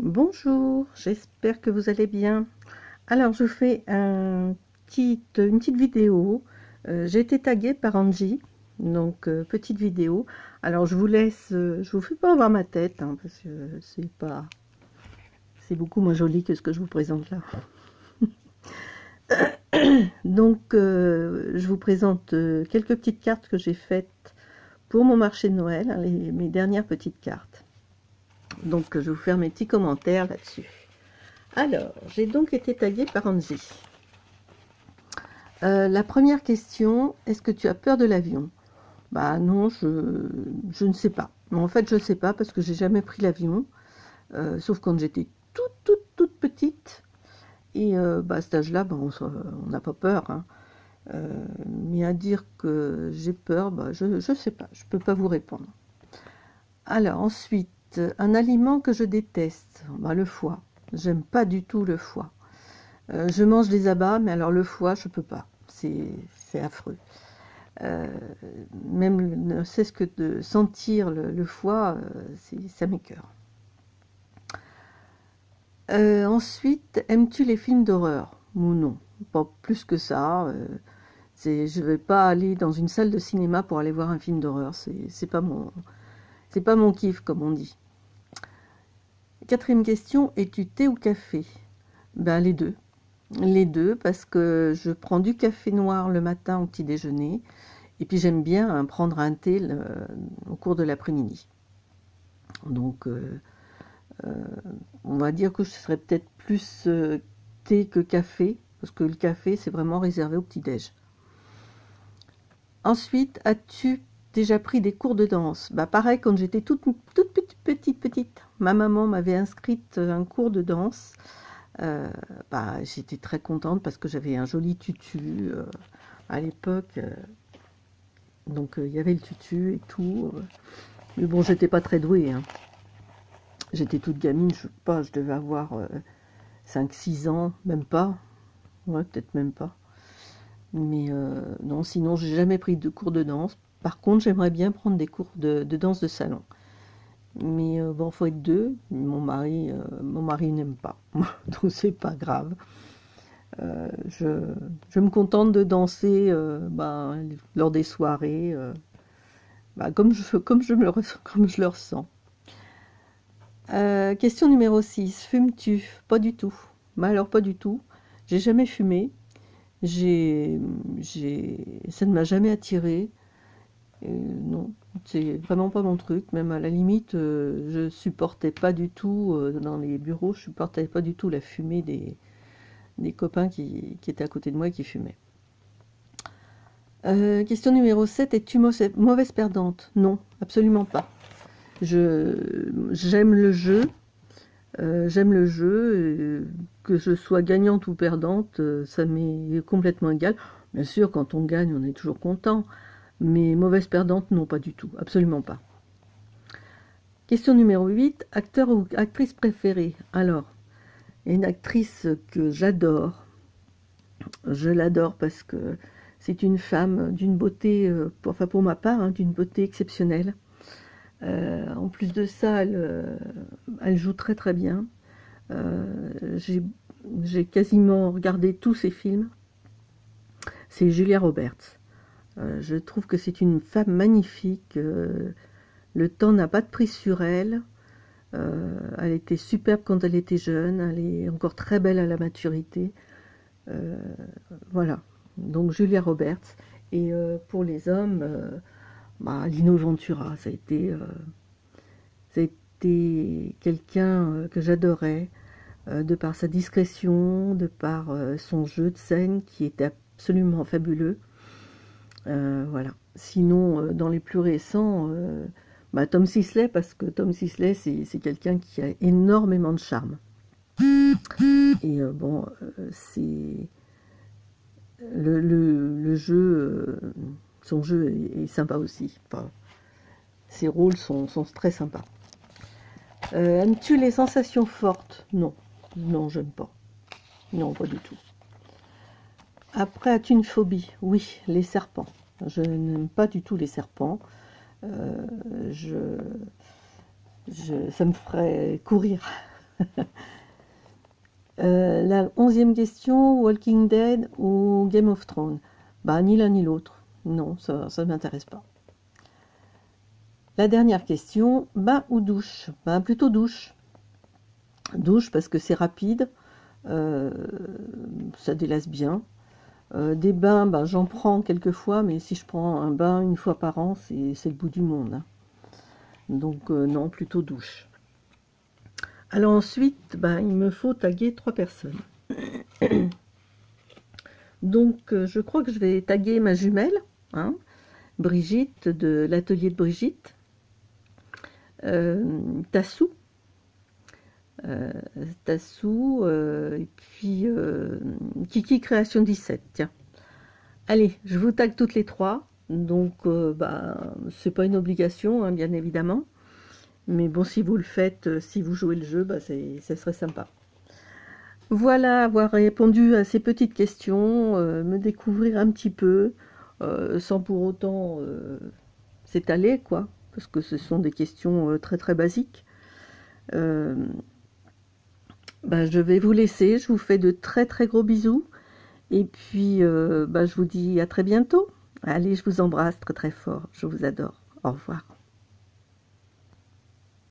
Bonjour, j'espère que vous allez bien. Alors, je fais une petite vidéo. J'ai été taguée par Angie, donc petite vidéo. Alors, je vous laisse, je vous fais pas voir ma tête, hein, parce que c'est beaucoup moins joli que ce que je vous présente là. Donc, je vous présente quelques petites cartes que j'ai faites pour mon marché de Noël, hein, mes dernières petites cartes. Donc, je vais vous faire mes petits commentaires là-dessus. Alors, j'ai donc été taguée par Angie. La première question, est-ce que tu as peur de l'avion? Bah non, je ne sais pas. Mais en fait, je ne sais pas parce que j'ai jamais pris l'avion, sauf quand j'étais toute petite. Et à cet âge-là, bah, on n'a pas peur, hein. Mais à dire que j'ai peur, bah, je ne sais pas, je ne peux pas vous répondre. Alors ensuite, un aliment que je déteste, bah, le foie. J'aime pas du tout le foie. Je mange des abats, mais alors le foie, je peux pas. C'est affreux. Euh, Même ne cesse que de sentir le foie, ça m'écoeure. Ensuite, aimes-tu les films d'horreur? Ou non, pas plus que ça. Je ne vais pas aller dans une salle de cinéma pour aller voir un film d'horreur. C'est pas mon kiff, comme on dit. Quatrième question, es-tu thé ou café? Ben les deux. Les deux, parce que je prends du café noir le matin au petit déjeuner. Et puis j'aime bien prendre un thé au cours de l'après-midi. Donc on va dire que je serais peut-être plus thé que café, parce que le café c'est vraiment réservé au petit-déj. Ensuite, as-tu déjà pris des cours de danse? Bah pareil, quand j'étais toute petite, ma maman m'avait inscrite à un cours de danse. J'étais très contente parce que j'avais un joli tutu à l'époque. Donc il y avait le tutu et tout. Mais bon, j'étais pas très douée, hein. J'étais toute gamine, je sais pas, je devais avoir 5-6 ans, même pas. Ouais, peut-être même pas. Mais non, sinon, j'ai jamais pris de cours de danse. Par contre, j'aimerais bien prendre des cours de danse de salon. Mais bon, faut être deux. Mon mari n'aime pas. Donc c'est pas grave. Je me contente de danser lors des soirées, comme je le ressens. Question numéro 6. Fumes-tu? Pas du tout. Mais alors, pas du tout. J'ai jamais fumé. Ça ne m'a jamais attiré. Non, c'est vraiment pas mon truc. Même à la limite, je supportais pas du tout, dans les bureaux, je supportais pas du tout la fumée des copains qui étaient à côté de moi et qui fumaient. Question numéro 7. Es-tu mauvaise perdante? Non, absolument pas. J'aime le jeu. Que je sois gagnante ou perdante, ça m'est complètement égal. Bien sûr, quand on gagne, on est toujours content, mais mauvaise perdante, non, pas du tout, absolument pas. Question numéro 8, acteur ou actrice préférée? Alors, il y a une actrice que j'adore, je l'adore parce que c'est une femme d'une beauté, pour ma part, hein, d'une beauté exceptionnelle. En plus de ça, elle joue très très bien. J'ai quasiment regardé tous ses films. C'est Julia Roberts. Je trouve que c'est une femme magnifique. Le temps n'a pas de prix sur elle. Elle était superbe quand elle était jeune. Elle est encore très belle à la maturité. Euh, voilà. Donc Julia Roberts. Et pour les hommes, Lino Ventura, ça a été quelqu'un que j'adorais. De par sa discrétion, de par son jeu de scène qui était absolument fabuleux. Voilà. Sinon, dans les plus récents, Tom Sisley, parce que Tom Sisley, c'est quelqu'un qui a énormément de charme. Et c'est le jeu, son jeu est sympa aussi. Enfin, ses rôles sont très sympas. Aimes-tu les sensations fortes? Non. Non, j'aime pas. Non, pas du tout. Après, as-tu une phobie? Oui, les serpents. Je n'aime pas du tout les serpents. Euh, ça me ferait courir. La 11e question, Walking Dead ou Game of Thrones? Bah, ni l'un ni l'autre. Non, ça ne m'intéresse pas. La dernière question, bain ou douche? Ben, plutôt douche. Douche parce que c'est rapide, ça délasse bien. Des bains, ben, j'en prends quelques fois, mais si je prends un bain une fois par an, c'est le bout du monde, hein. Donc non, plutôt douche. Alors ensuite, ben, il me faut taguer 3 personnes. Donc je crois que je vais taguer ma jumelle, hein, Brigitte, de l'atelier de Brigitte, Tassou, et puis Kiki Création 17, tiens. Allez, je vous tag toutes les 3, donc bah, c'est pas une obligation, hein, bien évidemment, mais bon, si vous le faites, si vous jouez le jeu, bah, ça serait sympa. Voilà, avoir répondu à ces petites questions, me découvrir un petit peu, sans pour autant s'étaler, quoi, parce que ce sont des questions très très basiques. Bah, je vais vous laisser, je vous fais de très très gros bisous, et puis bah, je vous dis à très bientôt. Allez, je vous embrasse très très fort, je vous adore. Au revoir.